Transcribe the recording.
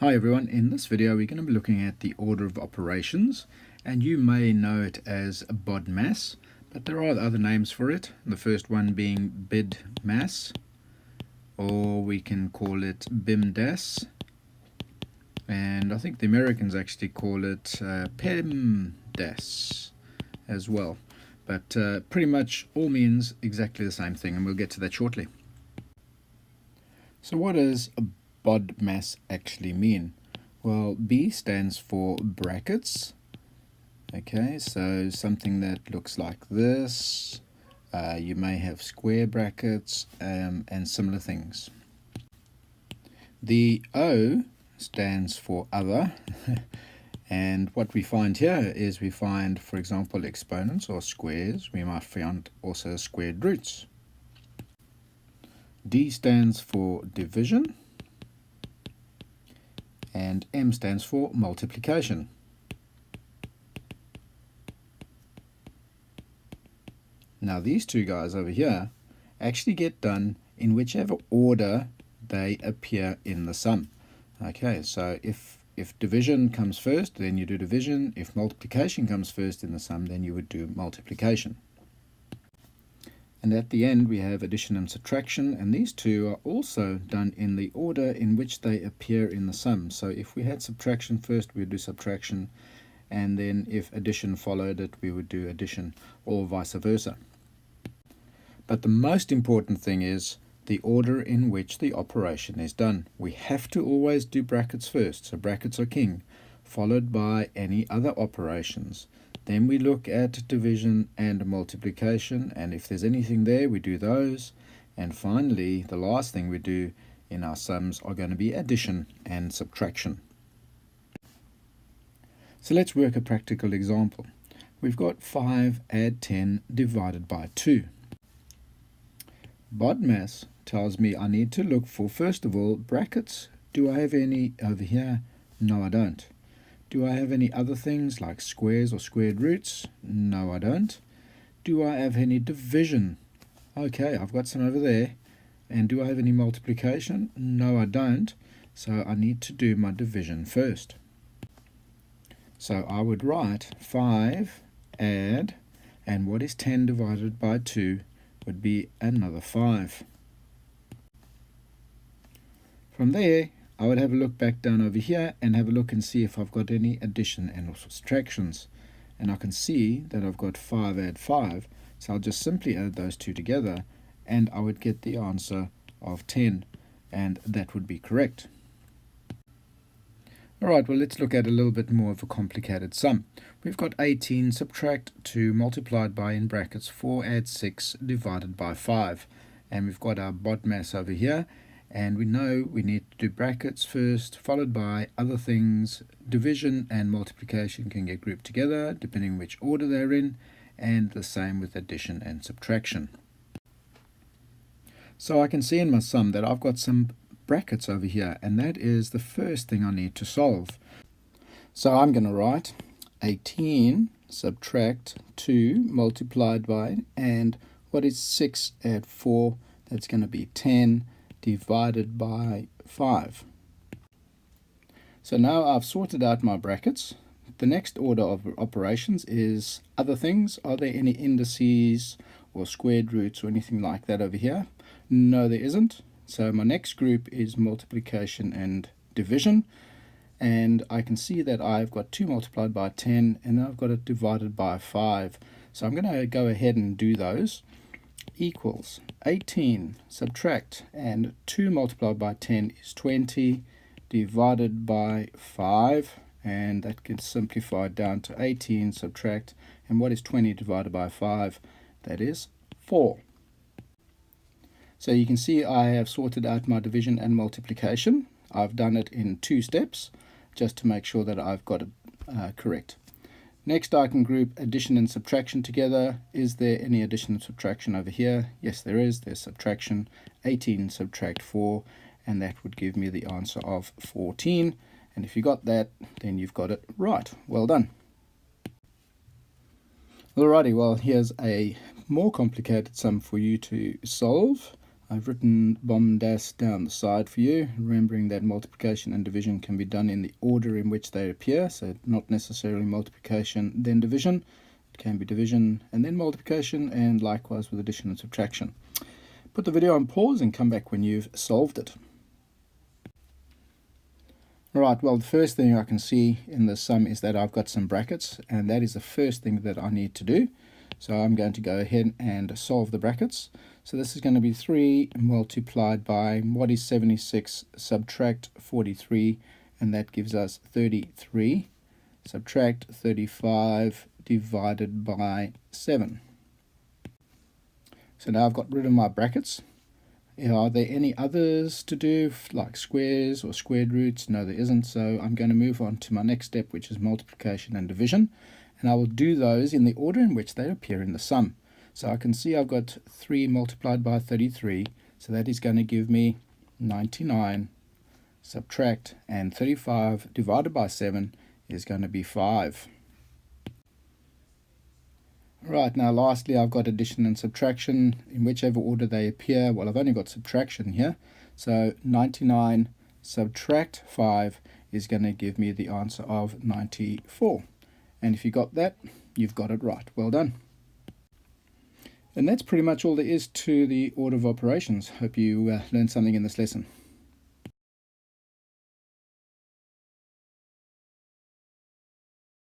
Hi everyone, in this video we're going to be looking at the order of operations, and you may know it as BODMAS, but there are other names for it. The first one being BIDMAS, or we can call it BIMDAS, and I think the Americans actually call it PEMDAS as well, but pretty much all means exactly the same thing, and we'll get to that shortly. So what does BODMAS actually mean? Well, B stands for brackets. Okay, so something that looks like this. You may have square brackets and similar things. The O stands for other. And what we find here is we find, for example, exponents or squares. We might find also squared roots. D stands for division. And M stands for multiplication. Now these two guys over here actually get done in whichever order they appear in the sum. Okay, so if division comes first, then you do division. If multiplication comes first in the sum, then you would do multiplication. And at the end we have addition and subtraction, and these two are also done in the order in which they appear in the sum. So if we had subtraction first, we would do subtraction, and then if addition followed it, we would do addition, or vice versa. But the most important thing is the order in which the operation is done. We have to always do brackets first, so brackets are king, followed by any other operations. Then we look at division and multiplication, and if there's anything there, we do those. And finally, the last thing we do in our sums are going to be addition and subtraction. So let's work a practical example. We've got 5 add 10 divided by 2. BODMAS tells me I need to look for, first of all, brackets. Do I have any over here? No, I don't. Do I have any other things like squares or squared roots? No, I don't. Do I have any division? Okay, I've got some over there. And do I have any multiplication? No, I don't. So I need to do my division first. So I would write 5 add, and what is 10 divided by 2 would be another 5. From there, I would have a look back down over here and have a look and see if I've got any addition and subtractions. And I can see that I've got 5 add 5, so I'll just simply add those two together and I would get the answer of 10, and that would be correct. Alright, well, let's look at a little bit more of a complicated sum. We've got 18 subtract 2 multiplied by, in brackets, 4 add 6 divided by 5. And we've got our BODMAS over here. And we know we need to do brackets first, followed by other things. Division and multiplication can get grouped together, depending which order they're in, and the same with addition and subtraction. So I can see in my sum that I've got some brackets over here, and that is the first thing I need to solve. So I'm going to write 18 subtract 2 multiplied by, and what is 6 add 4? That's going to be 10 divided by 5. So now I've sorted out my brackets. The next order of operations is other things. Are there any indices or squared roots or anything like that over here? No, there isn't. So my next group is multiplication and division, and I can see that I've got 2 multiplied by 10 and I've got it divided by 5. So I'm going to go ahead and do those. Equals 18 subtract, and 2 multiplied by 10 is 20 divided by 5, and that gets simplified down to 18 subtract, and what is 20 divided by 5? That is 4. So you can see I have sorted out my division and multiplication. I've done it in 2 steps just to make sure that I've got it correct. Next, I can group addition and subtraction together. Is there any addition and subtraction over here? Yes, there is. There's subtraction. 18 subtract 4, and that would give me the answer of 14. And if you got that, then you've got it right. Well done. Alrighty, well, here's a more complicated sum for you to solve. I've written bomb dash down the side for you, remembering that multiplication and division can be done in the order in which they appear, so not necessarily multiplication then division. It can be division and then multiplication, and likewise with addition and subtraction. Put the video on pause and come back when you've solved it. Right, well, the first thing I can see in the sum is that I've got some brackets, and that is the first thing that I need to do. So I'm going to go ahead and solve the brackets. So this is going to be 3 multiplied by what is 76 subtract 43, and that gives us 33. Subtract 35 divided by 7. So now I've got rid of my brackets. Are there any others to do, like squares or squared roots? No, there isn't. So I'm going to move on to my next step, which is multiplication and division. And I will do those in the order in which they appear in the sum. So I can see I've got 3 multiplied by 33. So that is going to give me 99. Subtract, and 35 divided by 7 is going to be 5. Right, now lastly I've got addition and subtraction in whichever order they appear. Well, I've only got subtraction here, so 99 subtract 5 is going to give me the answer of 94. And if you got that, you've got it right. Well done. And that's pretty much all there is to the order of operations. Hope you learned something in this lesson.